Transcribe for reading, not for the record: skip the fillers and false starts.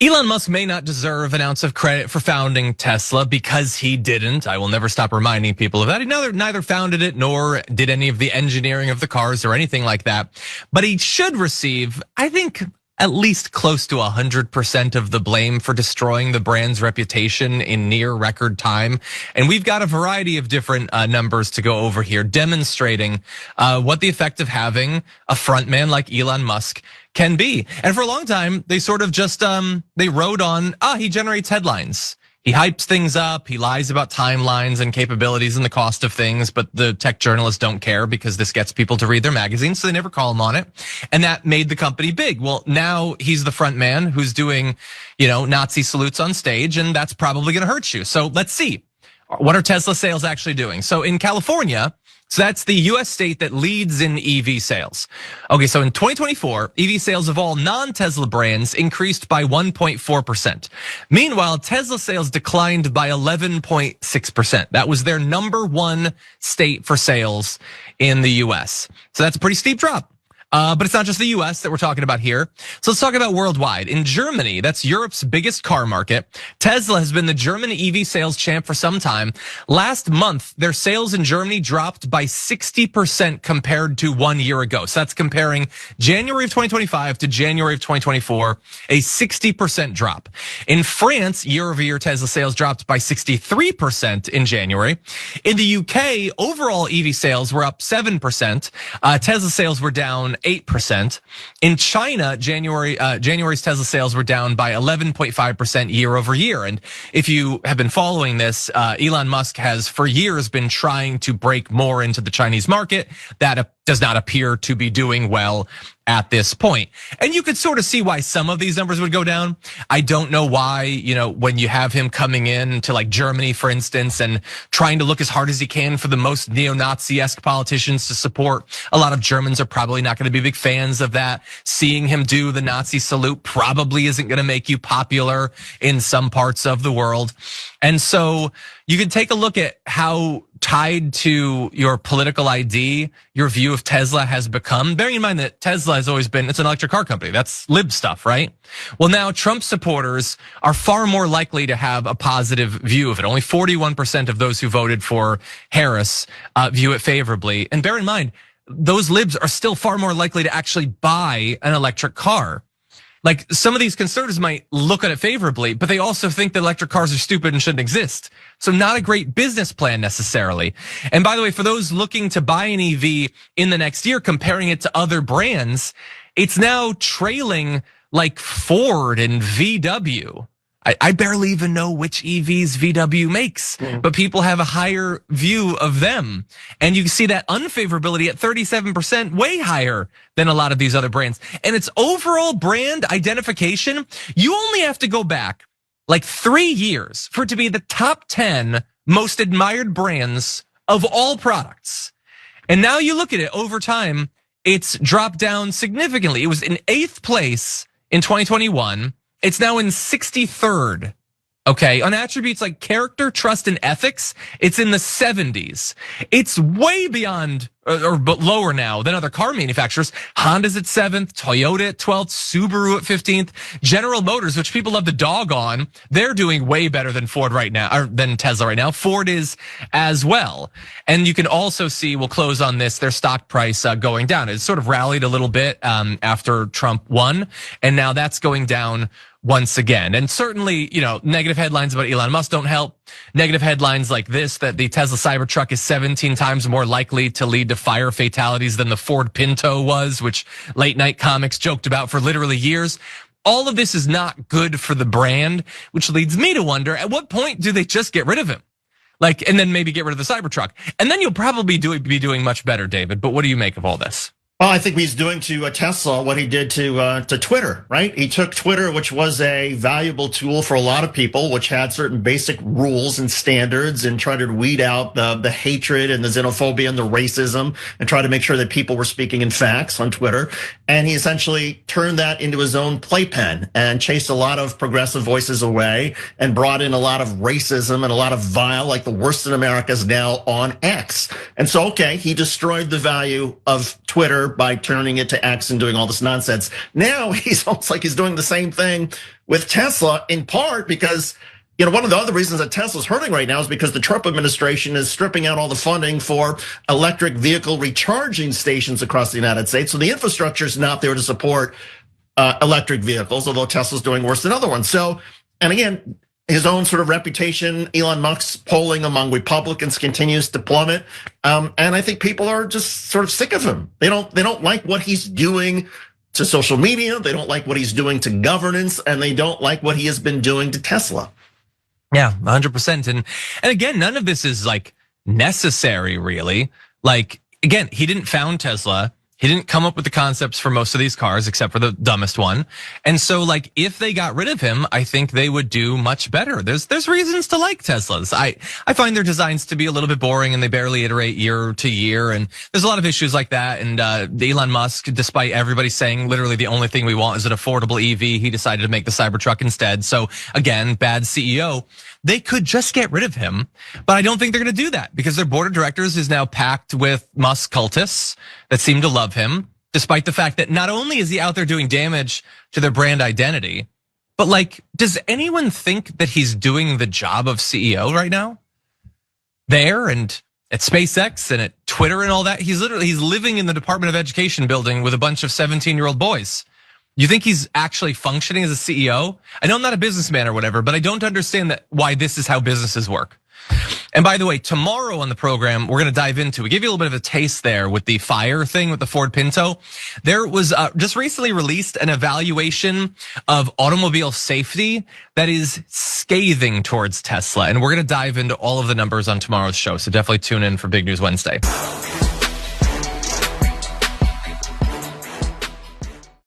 Elon Musk may not deserve an ounce of credit for founding Tesla because he didn't. I will never stop reminding people of that. He neither founded it nor did any of the engineering of the cars or anything like that. But he should receive, I think, at least close to 100% of the blame for destroying the brand's reputation in near record time. And we've got a variety of different numbers to go over here demonstrating what the effect of having a frontman like Elon Musk can be. And for a long time, they sort of just, they rode on, he generates headlines. He hypes things up, he lies about timelines and capabilities and the cost of things, but the tech journalists don't care because this gets people to read their magazines, so they never call him on it. And that made the company big. Well, now he's the front man who's doing, Nazi salutes on stage, and that's probably gonna hurt you. So let's see. What are Tesla sales actually doing? So in California, so that's the US state that leads in EV sales. Okay, so in 2024, EV sales of all non-Tesla brands increased by 1.4%. Meanwhile, Tesla sales declined by 11.6%. That was their number one state for sales in the US. So that's a pretty steep drop. But it's not just the US that we're talking about here. So let's talk about worldwide. In Germany, that's Europe's biggest car market, Tesla has been the German EV sales champ for some time. Last month, their sales in Germany dropped by 60% compared to 1 year ago. So that's comparing January of 2025 to January of 2024, a 60% drop. In France, year over year, Tesla sales dropped by 63% in January. In the UK, overall EV sales were up 7%. Tesla sales were down 8%. In China, January's Tesla sales were down by 11.5% year over year. And if you have been following this, Elon Musk has for years been trying to break more into the Chinese market. That does not appear to be doing well at this point. And you could sort of see why some of these numbers would go down. I don't know why, when you have him coming in to like Germany, for instance, and trying to look as hard as he can for the most neo-Nazi-esque politicians to support. A lot of Germans are probably not going to be big fans of that. Seeing him do the Nazi salute probably isn't going to make you popular in some parts of the world. And so you can take a look at how tied to your political ID, your view of Tesla has become. Bearing in mind that Tesla has always been, it's an electric car company. That's lib stuff, right? Well, now Trump supporters are far more likely to have a positive view of it. Only 41% of those who voted for Harris view it favorably. And bear in mind, those libs are still far more likely to actually buy an electric car. Like some of these conservatives might look at it favorably, but they also think that electric cars are stupid and shouldn't exist. So not a great business plan necessarily. And by the way, for those looking to buy an EV in the next year, comparing it to other brands, it's now trailing like Ford and VW. I barely even know which EVs VW makes, but people have a higher view of them. And you can see that unfavorability at 37%, way higher than a lot of these other brands. And its overall brand identification, you only have to go back like 3 years for it to be the top 10 most admired brands of all products. And now you look at it over time, it's dropped down significantly. It was in 8th place in 2021. It's now in 63rd. Okay, on attributes like character, trust, and ethics, it's in the 70s. It's way beyond but lower now than other car manufacturers. Honda's at 7th, Toyota at 12th, Subaru at 15th, General Motors, which people love the dog on, they're doing way better than Ford right now, or than Tesla right now. Ford is as well. And you can also see, we'll close on this, their stock price going down. It sort of rallied a little bit after Trump won, and now that's going down once again. And certainly, negative headlines about Elon Musk don't help. Negative headlines like this, that the Tesla Cybertruck is 17 times more likely to lead to fire fatalities than the Ford Pinto was, which late night comics joked about for literally years. All of this is not good for the brand, which leads me to wonder, at what point do they just get rid of him? And then maybe get rid of the Cybertruck. And then you'll probably be doing much better, David. But what do you make of all this? Well, I think he's doing to Tesla what he did to Twitter, right? He took Twitter, which was a valuable tool for a lot of people, which had certain basic rules and standards, and tried to weed out the hatred and the xenophobia and the racism, and try to make sure that people were speaking in facts on Twitter. And he essentially turned that into his own playpen and chased a lot of progressive voices away and brought in a lot of racism and a lot of vile, like the worst in America is now on X. And so, okay, he destroyed the value of Twitter by turning it to X and doing all this nonsense. Now he's almost like he's doing the same thing with Tesla, in part because, one of the other reasons that Tesla's hurting right now is because the Trump administration is stripping out all the funding for electric vehicle recharging stations across the United States. So the infrastructure is not there to support electric vehicles, although Tesla's doing worse than other ones. So, and again, his own sort of reputation, Elon Musk's polling among Republicans continues to plummet. And I think people are just sort of sick of him. They don't like what he's doing to social media. They don't like what he's doing to governance, and they don't like what he has been doing to Tesla. Yeah, 100%. And again, none of this is like necessary, really. Like, again, he didn't found Tesla. He didn't come up with the concepts for most of these cars, except for the dumbest one. And so, like, if they got rid of him, I think they would do much better. There's reasons to like Teslas. I find their designs to be a little bit boring, and they barely iterate year to year. And there's a lot of issues like that. And Elon Musk, despite everybody saying literally the only thing we want is an affordable EV, he decided to make the Cybertruck instead. So again, bad CEO. They could just get rid of him, but I don't think they're gonna do that because their board of directors is now packed with Musk cultists that seem to love him, despite the fact that not only is he out there doing damage to their brand identity, but like, does anyone think that he's doing the job of CEO right now? There and at SpaceX and at Twitter and all that, he's living in the Department of Education building with a bunch of 17-year-old boys. You think he's actually functioning as a CEO? I know I'm not a businessman or whatever, but I don't understand why this is how businesses work. And by the way, tomorrow on the program, we're gonna dive into, we gave you a little bit of a taste there with the fire thing with the Ford Pinto. There was just recently released an evaluation of automobile safety that is scathing towards Tesla. And we're gonna dive into all of the numbers on tomorrow's show. So definitely tune in for Big News Wednesday.